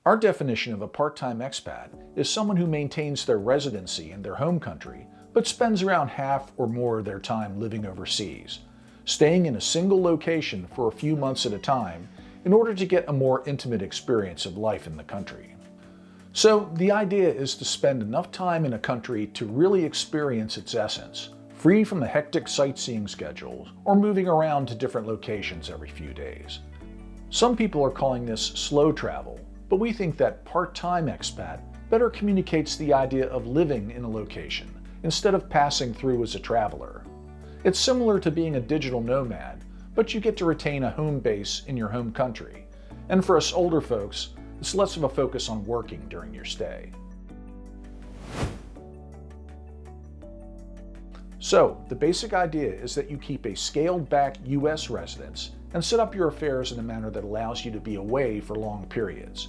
Our definition of a part-time expat is someone who maintains their residency in their home country, but spends around half or more of their time living overseas, staying in a single location for a few months at a time in order to get a more intimate experience of life in the country. So the idea is to spend enough time in a country to really experience its essence, free from the hectic sightseeing schedules or moving around to different locations every few days. Some people are calling this slow travel, but we think that part-time expat better communicates the idea of living in a location instead of passing through as a traveler. It's similar to being a digital nomad, but you get to retain a home base in your home country. And for us older folks, it's less of a focus on working during your stay. So, the basic idea is that you keep a scaled-back US residence and set up your affairs in a manner that allows you to be away for long periods.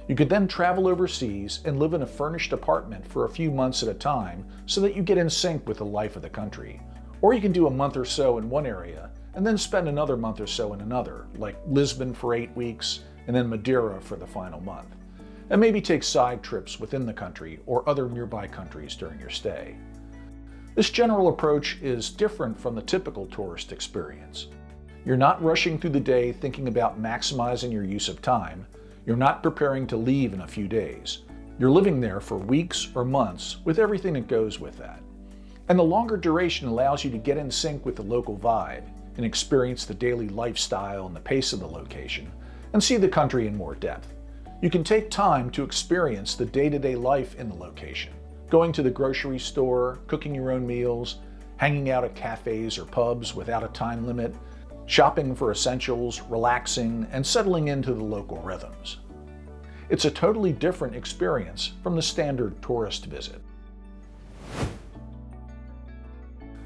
You could then travel overseas and live in a furnished apartment for a few months at a time so that you get in sync with the life of the country. Or you can do a month or so in one area and then spend another month or so in another, like Lisbon for 8 weeks and then Madeira for the final month. And maybe take side trips within the country or other nearby countries during your stay. This general approach is different from the typical tourist experience. You're not rushing through the day thinking about maximizing your use of time. You're not preparing to leave in a few days. You're living there for weeks or months with everything that goes with that. And the longer duration allows you to get in sync with the local vibe and experience the daily lifestyle and the pace of the location and see the country in more depth. You can take time to experience the day-to-day life in the location, going to the grocery store, cooking your own meals, hanging out at cafes or pubs without a time limit, shopping for essentials, relaxing, and settling into the local rhythms. It's a totally different experience from the standard tourist visit.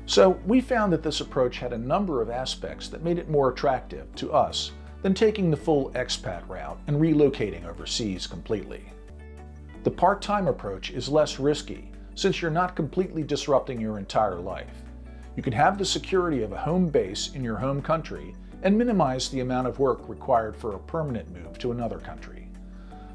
So we found that this approach had a number of aspects that made it more attractive to us than taking the full expat route and relocating overseas completely. The part-time approach is less risky since you're not completely disrupting your entire life. You can have the security of a home base in your home country and minimize the amount of work required for a permanent move to another country.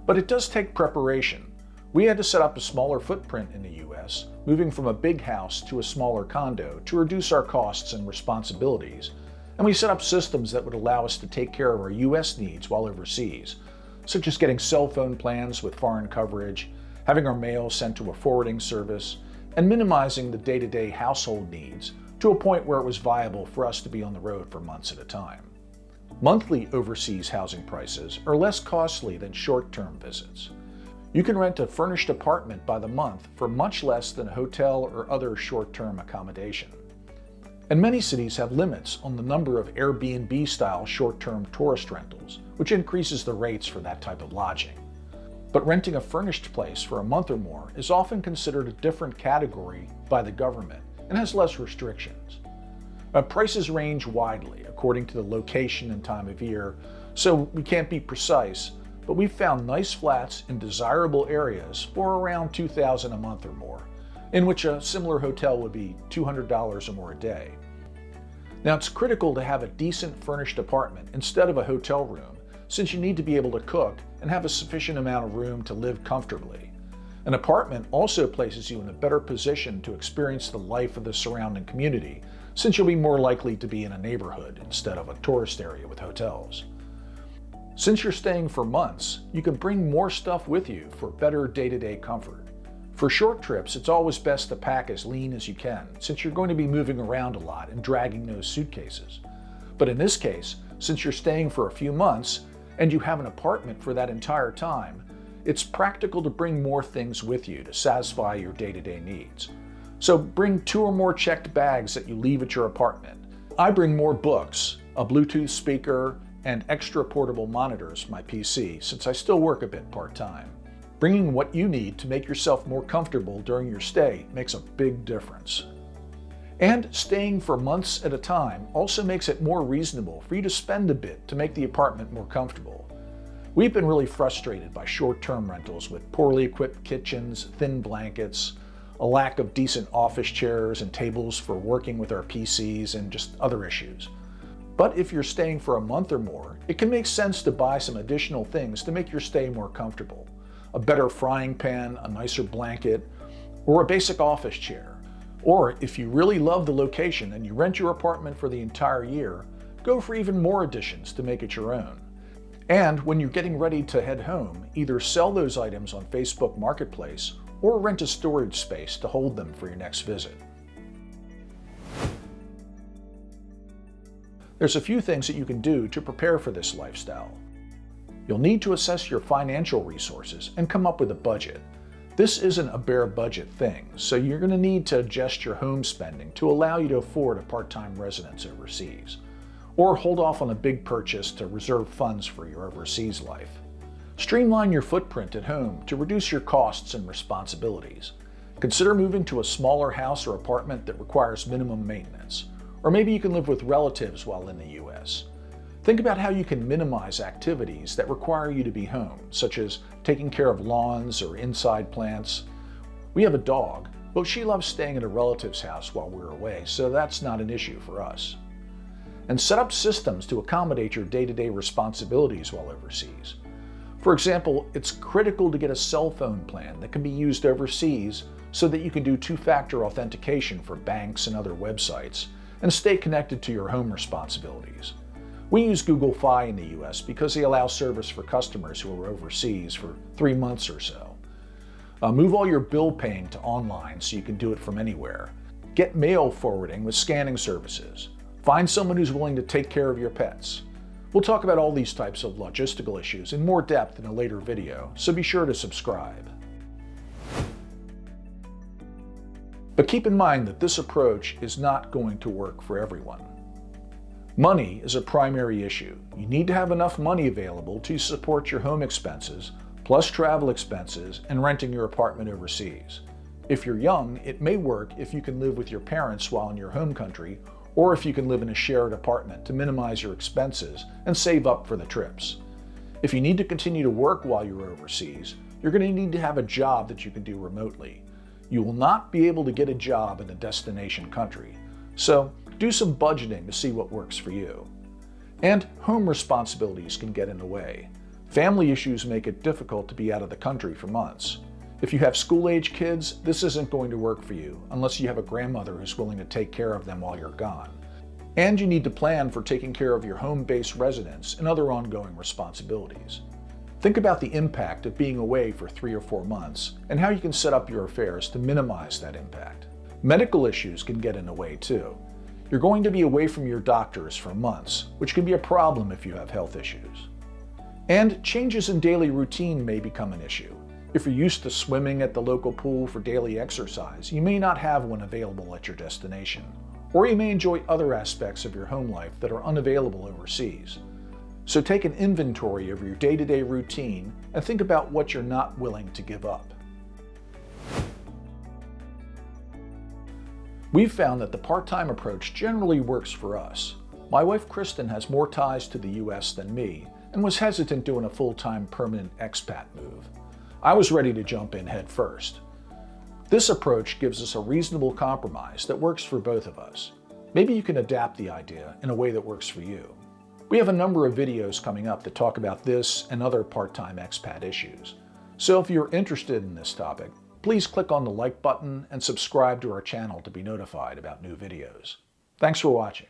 But it does take preparation. We had to set up a smaller footprint in the US, moving from a big house to a smaller condo to reduce our costs and responsibilities, and we set up systems that would allow us to take care of our US needs while overseas, such as getting cell phone plans with foreign coverage, having our mail sent to a forwarding service, and minimizing the day-to-day household needs to a point where it was viable for us to be on the road for months at a time. Monthly overseas housing prices are less costly than short-term visits. You can rent a furnished apartment by the month for much less than a hotel or other short-term accommodation. And many cities have limits on the number of Airbnb-style short-term tourist rentals, which increases the rates for that type of lodging. But renting a furnished place for a month or more is often considered a different category by the government and has less restrictions. Prices range widely according to the location and time of year, so we can't be precise, but we've found nice flats in desirable areas for around $2,000 a month or more, in which a similar hotel would be $200 or more a day. Now, it's critical to have a decent furnished apartment instead of a hotel room, since you need to be able to cook and have a sufficient amount of room to live comfortably. An apartment also places you in a better position to experience the life of the surrounding community, since you'll be more likely to be in a neighborhood instead of a tourist area with hotels. Since you're staying for months, you can bring more stuff with you for better day-to-day comfort. For short trips, it's always best to pack as lean as you can, since you're going to be moving around a lot and dragging those suitcases. But in this case, since you're staying for a few months and you have an apartment for that entire time, it's practical to bring more things with you to satisfy your day-to-day needs. So bring 2 or more checked bags that you leave at your apartment. I bring more books, a Bluetooth speaker, and extra portable monitors for my PC, since I still work a bit part-time. Bringing what you need to make yourself more comfortable during your stay makes a big difference. And staying for months at a time also makes it more reasonable for you to spend a bit to make the apartment more comfortable. We've been really frustrated by short-term rentals with poorly equipped kitchens, thin blankets, a lack of decent office chairs and tables for working with our PCs, and just other issues. But if you're staying for a month or more, it can make sense to buy some additional things to make your stay more comfortable. A better frying pan, a nicer blanket, or a basic office chair. Or if you really love the location and you rent your apartment for the entire year, go for even more additions to make it your own. And when you're getting ready to head home, either sell those items on Facebook Marketplace or rent a storage space to hold them for your next visit. There's a few things that you can do to prepare for this lifestyle. You'll need to assess your financial resources and come up with a budget. This isn't a bare budget thing, so you're going to need to adjust your home spending to allow you to afford a part-time residence overseas, or hold off on a big purchase to reserve funds for your overseas life. Streamline your footprint at home to reduce your costs and responsibilities. Consider moving to a smaller house or apartment that requires minimum maintenance, or maybe you can live with relatives while in the US. Think about how you can minimize activities that require you to be home, such as taking care of lawns or inside plants. We have a dog, but she loves staying at a relative's house while we're away, so that's not an issue for us. And set up systems to accommodate your day-to-day responsibilities while overseas. For example, it's critical to get a cell phone plan that can be used overseas so that you can do two-factor authentication for banks and other websites, and stay connected to your home responsibilities. We use Google Fi in the US because they allow service for customers who are overseas for 3 months or so. Move all your bill paying to online so you can do it from anywhere. Get mail forwarding with scanning services. Find someone who's willing to take care of your pets. We'll talk about all these types of logistical issues in more depth in a later video, so be sure to subscribe. But keep in mind that this approach is not going to work for everyone. Money is a primary issue. You need to have enough money available to support your home expenses, plus travel expenses and renting your apartment overseas. If you're young, it may work if you can live with your parents while in your home country, or if you can live in a shared apartment to minimize your expenses and save up for the trips. If you need to continue to work while you're overseas, you're going to need to have a job that you can do remotely. You will not be able to get a job in the destination country, so do some budgeting to see what works for you. And home responsibilities can get in the way. Family issues make it difficult to be out of the country for months. If you have school-age kids, this isn't going to work for you unless you have a grandmother who's willing to take care of them while you're gone. And you need to plan for taking care of your home-based residence and other ongoing responsibilities. Think about the impact of being away for 3 or 4 months and how you can set up your affairs to minimize that impact. Medical issues can get in the way too. You're going to be away from your doctors for months, which can be a problem if you have health issues. And changes in daily routine may become an issue. If you're used to swimming at the local pool for daily exercise, you may not have one available at your destination. Or you may enjoy other aspects of your home life that are unavailable overseas. So take an inventory of your day-to-day routine and think about what you're not willing to give up. We've found that the part-time approach generally works for us. My wife Kristen has more ties to the US than me and was hesitant doing a full-time permanent expat move. I was ready to jump in head first. This approach gives us a reasonable compromise that works for both of us. Maybe you can adapt the idea in a way that works for you. We have a number of videos coming up that talk about this and other part-time expat issues. So if you're interested in this topic, please click on the like button and subscribe to our channel to be notified about new videos. Thanks for watching.